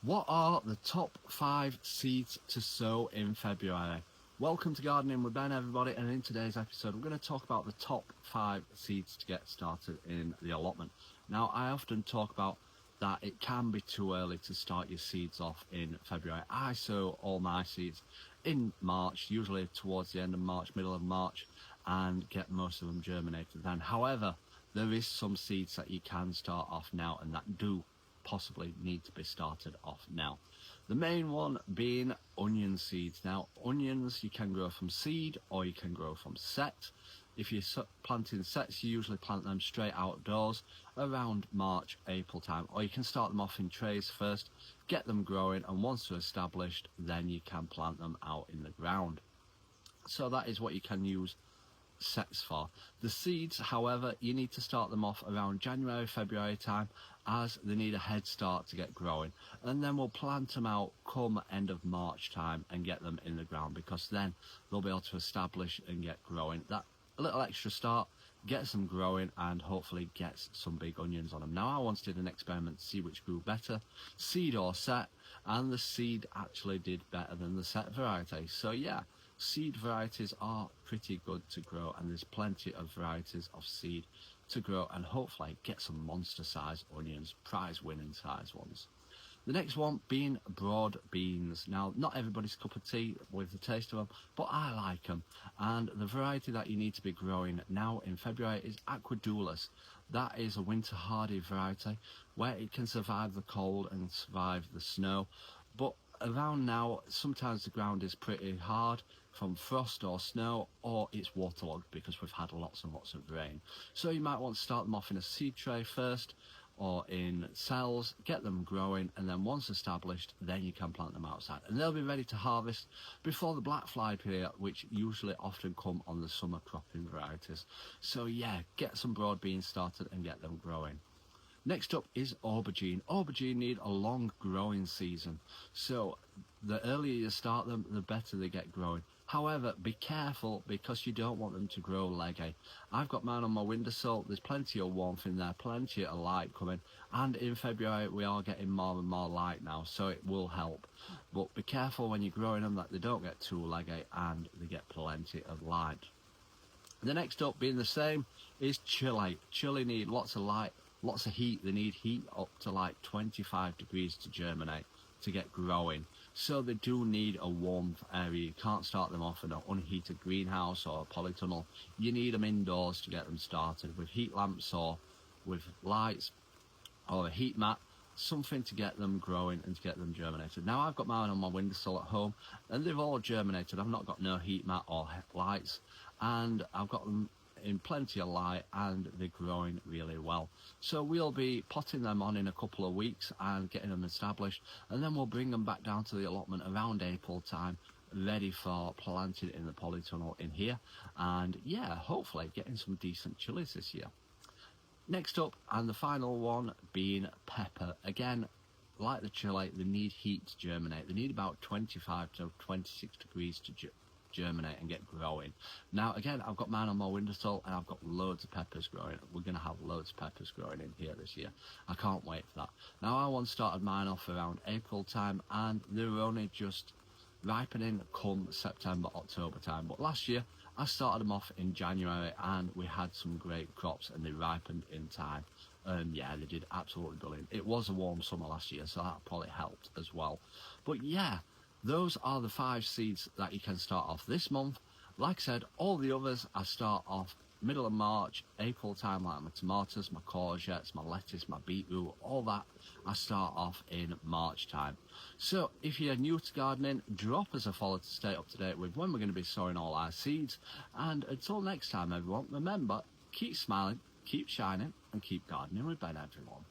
What are the top 5 seeds to sow in February? Welcome to Gardening with Ben, everybody, and in today's episode we're going to talk about the top 5 seeds to get started in the allotment. Now, I often talk about that it can be too early to start your seeds off in February. I sow all my seeds in March, usually towards the end of March, middle of March, and get most of them germinated then. However, there is some seeds that you can start off now and that do possibly need to be started off now. The main one being onion seeds. Now, onions you can grow from seed or you can grow from set. If you're planting sets, you usually plant them straight outdoors around March, April time, or you can start them off in trays first, get them growing, and once they're established, then you can plant them out in the ground. So that is what you can use sets for. The seeds, however, you need to start them off around January, February time, as they need a head start to get growing, and then we'll plant them out come end of March time and get them in the ground, because then they'll be able to establish and get growing. That a little extra start gets them growing and hopefully gets some big onions on them. Now, I once did an experiment to see which grew better, seed or set, and the seed actually did better than the set variety. So yeah, seed varieties are pretty good to grow, and there's plenty of varieties of seed to grow and hopefully get some monster size onions, prize winning size ones. The next one being broad beans. Now, not everybody's cup of tea with the taste of them, but I like them. And the variety that you need to be growing now in February is Aquadulas. That is a winter hardy variety where it can survive the cold and survive the snow. But around now, sometimes the ground is pretty hard from frost or snow, or it's waterlogged because we've had lots and lots of rain. So you might want to start them off in a seed tray first, or in cells, get them growing, and then once established, then you can plant them outside. And they'll be ready to harvest before the black fly period, which usually often come on the summer cropping varieties. So yeah, get some broad beans started and get them growing. Next up is aubergine. Aubergine need a long growing season, so the earlier you start them, the better they get growing. However, be careful because you don't want them to grow leggy. I've got mine on my windowsill. There's plenty of warmth in there, plenty of light coming, and in February we are getting more and more light now, so it will help. But be careful when you're growing them that they don't get too leggy and they get plenty of light. The next up, being the same, is chili. Chili need lots of light, lots of heat. They need heat up to like 25 degrees to germinate, to get growing. So they do need a warm area. You can't start them off in an unheated greenhouse or a polytunnel. You need them indoors to get them started with heat lamps or with lights or a heat mat, something to get them growing and to get them germinated. Now, I've got mine on my windowsill at home and they've all germinated. I've not got no heat mat or lights, and I've got them in plenty of light and they're growing really well. So we'll be potting them on in a couple of weeks and getting them established, and then we'll bring them back down to the allotment around April time, ready for planting in the polytunnel in here, and yeah, hopefully getting some decent chilies this year. Next up, and the final one, being pepper. Again, like the chili, they need heat to germinate. They need about 25 to 26 degrees to germinate and get growing. Now, again, I've got mine on my windowsill and I've got loads of peppers growing. We're going to have loads of peppers growing in here this year. I can't wait for that. Now, I once started mine off around April time and they were only just ripening come September, October time. But last year, I started them off in January and we had some great crops and they ripened in time. And yeah, they did absolutely brilliant. It was a warm summer last year, so that probably helped as well. But yeah, those are the 5 seeds that you can start off this month. Like I said, all the others I start off middle of March, April time, like my tomatoes, my courgettes, my lettuce, my beetroot, all that I start off in March time. So if you're new to gardening, drop us a follow to stay up to date with when we're going to be sowing all our seeds. And until next time, everyone, remember, keep smiling, keep shining, and keep gardening with Ben, everyone.